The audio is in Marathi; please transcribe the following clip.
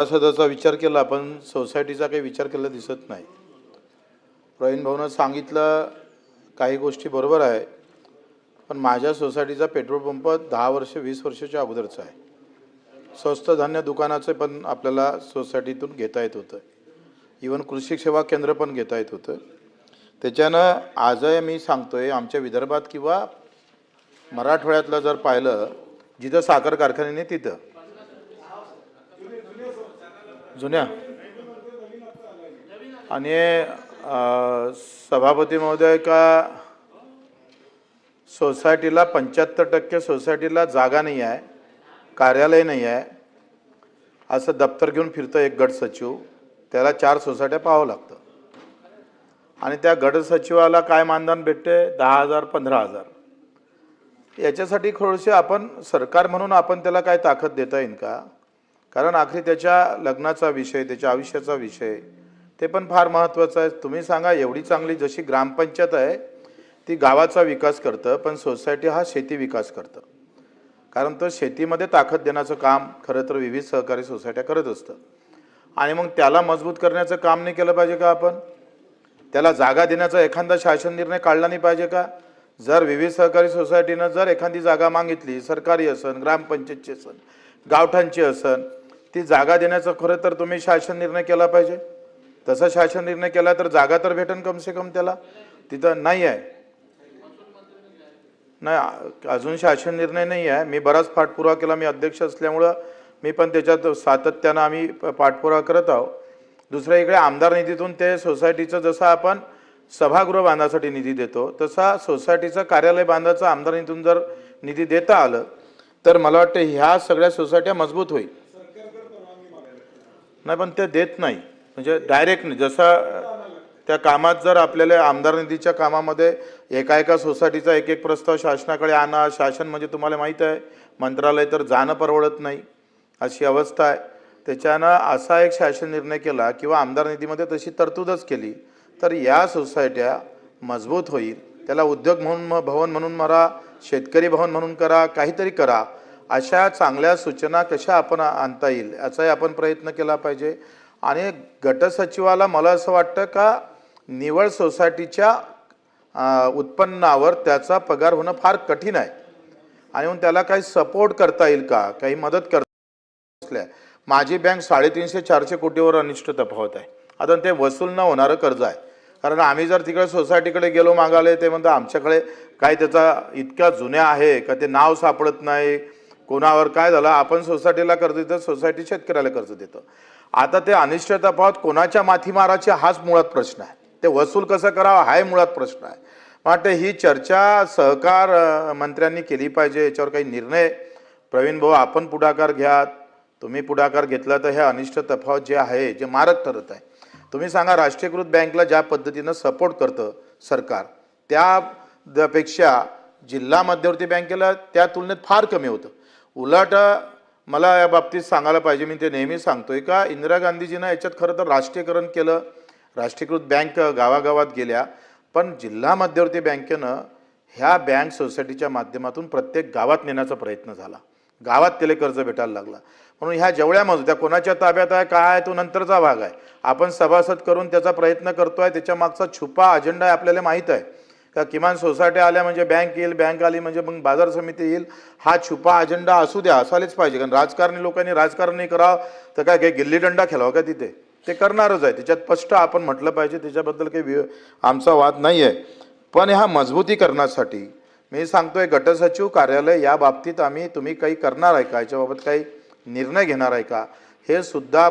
सभासदाचा विचार केला पण सोसायटीचा काही विचार केला दिसत नाही। प्रवीण भाऊनं सांगितलं काही गोष्टी बरोबर आहे, पण माझ्या सोसायटीचा पेट्रोल पंप 10 वर्ष 20 वर्षाच्या अगोदरचा आहे। स्वस्त धान्य दुकानाचे पण आपल्याला सोसायटीतून घेता येत होतं, इवन कृषी सेवा केंद्र पण घेता येत होतं। त्याच्यानं आजही मी सांगतोय आमच्या विदर्भात किंवा मराठवाड्यातलं जर पाहिलं जिथं साखर कारखाने तिथं जुन्या आणि सभापती महोदय का सोसायटीला 75% सोसायटीला जागा नाही आहे, कार्यालय नाही आहे, असं दप्तर घेऊन फिरतं एक गट सचिव। त्याला 4 सोसायट्या पाहावं लागतं आणि त्या गट सचिवाला काय मानधन भेटते 10,000 15,000। याच्यासाठी थोडेसे आपण सरकार म्हणून आपण त्याला काय ताकद देता येईल का? कारण आखरी त्याच्या लग्नाचा विषय, त्याच्या आयुष्याचा विषय ते पण फार महत्त्वाचं आहे। तुम्ही सांगा एवढी चांगली जशी ग्रामपंचायत आहे ती गावाचा विकास करतं, पण सोसायटी हा शेती विकास करतं, कारण तो शेतीमध्ये ताकद देण्याचं काम खरं तर विविध सहकारी सोसायट्या करत असतं। आणि मग त्याला मजबूत करण्याचं काम नाही केलं पाहिजे का? आपण त्याला जागा देण्याचा एखादा शासन निर्णय काढला नाही पाहिजे का? जर विविध सहकारी सोसायटीनं जर एखादी जागा मागितली, सरकारी असन, ग्रामपंचायतची असन, गावठाणची असन, ती जागा देण्याचा खरं तर तुम्ही शासन निर्णय केला पाहिजे। तसा शासन निर्णय केला तर जागा तर भेटन कम से कम त्याला, तिथं नाही आहे। नाही, अजून शासन निर्णय नाही आहे। मी बराच पाठपुरावा केला, मी अध्यक्ष असल्यामुळं मी पण त्याच्यात सातत्यानं आम्ही पाठपुरावा करत आहोत। दुसऱ्या इकडे आमदार निधीतून ते सोसायटीचं जसं आपण सभागृह बांधण्यासाठी निधी देतो तसा सोसायटीचं कार्यालय बांधायचं आमदार निधीतून जर निधी देता आलं तर मला वाटतं ह्या सगळ्या सोसायट्या मजबूत होईल। नाही पण ते देत नाही, म्हणजे डायरेक्ट नाही। जसं त्या कामात जर आपल्याला आमदार निधीच्या कामामध्ये एका सोसायटीचा एक प्रस्ताव शासनाकडे आणा, शासन म्हणजे तुम्हाला माहीत आहे मंत्रालय तर जाणं परवडत नाही अशी अवस्था आहे। त्याच्यानं असा एक शासन निर्णय केला किंवा आमदार निधीमध्ये तशी तरतूदच केली तर या सोसायट्या मजबूत होईल। त्याला उद्योग म्हणून भवन म्हणून मारा, शेतकरी भवन म्हणून करा, काहीतरी करा। अशा चांगल्या सूचना कशा आपण आणता येईल याचाही आपण प्रयत्न केला पाहिजे। आणि गटसचिवाला मला असं वाटतं का निवड सोसायटीच्या उत्पन्नावर त्याचा पगार होणं फार कठीण आहे आणि मग त्याला काही सपोर्ट करता येईल का, काही मदत करता। माझी बँक 350-400 कोटीवर अनिष्ट तफावत आहे। आता ते वसूल न होणारं कर्ज आहे, कारण आम्ही जर तिकडे सोसायटीकडे गेलो मागायला ते म्हणतात आमच्याकडे काय त्याचा इतक्या जुन्या आहे का ते नाव सापडत नाही, कोणावर काय झालं। आपण सोसायटीला कर्ज देतो, सोसायटी शेतकऱ्याला कर्ज देतो। आता ते अनिष्ट तफावत कोणाच्या माथीमाराची हाच मुळात प्रश्न आहे, ते वसूल कसं करावं हाही मुळात प्रश्न आहे। वाटतं ही चर्चा सहकार मंत्र्यांनी केली पाहिजे, याच्यावर काही निर्णय। प्रवीण भाऊ आपण पुढाकार घ्या, तुम्ही पुढाकार घेतला तर हे अनिष्ट तफावत जे आहे जे मारक ठरत आहे। तुम्ही सांगा राष्ट्रीयकृत बँकला ज्या पद्धतीनं सपोर्ट करतं सरकार त्यापेक्षा जिल्हा मध्यवर्ती बँकेला त्या तुलनेत फार कमी होतं। उलट मला या बाबतीत सांगायला पाहिजे, मी ते नेहमी सांगतोय का इंदिरा गांधीजीनं याच्यात खरं तर राष्ट्रीयकरण केलं, राष्ट्रीयकृत बँक गावागावात गेल्या, पण जिल्हा मध्यवर्ती बँकेनं ह्या बँक सोसायटीच्या माध्यमातून प्रत्येक गावात नेण्याचा प्रयत्न झाला, गावात त्याला कर्ज भेटायला लागला। म्हणून ह्या जेवढ्या मजूर त्या कोणाच्या ताब्यात आहे काय आहे तो नंतरचा भाग आहे। आपण सभासद करून त्याचा प्रयत्न करतोय, त्याच्या मागचा छुपा अजेंडा आहे आपल्याला माहीत आहे का? किमान सोसायटी आल्या म्हणजे बँक येईल, बँक आली म्हणजे मग बाजार समिती येईल, हा छुपा अजेंडा असू द्या, असायलाच पाहिजे। कारण राजकारणी लोकांनी राजकारण नाही करावं तर काय काही गिल्ली डंडा खेळावं का? तिथे ते करणारच आहे, त्याच्यात स्पष्ट आपण म्हटलं पाहिजे, त्याच्याबद्दल काही आमचा वाद नाही आहे। पण ह्या मजबूतीकरणासाठी मी सांगतोय गटसचिव कार्यालय या बाबतीत तुम्ही काही करणार आहे का, याच्याबाबत काही निर्णय घेणार आहे का, हे सुद्धा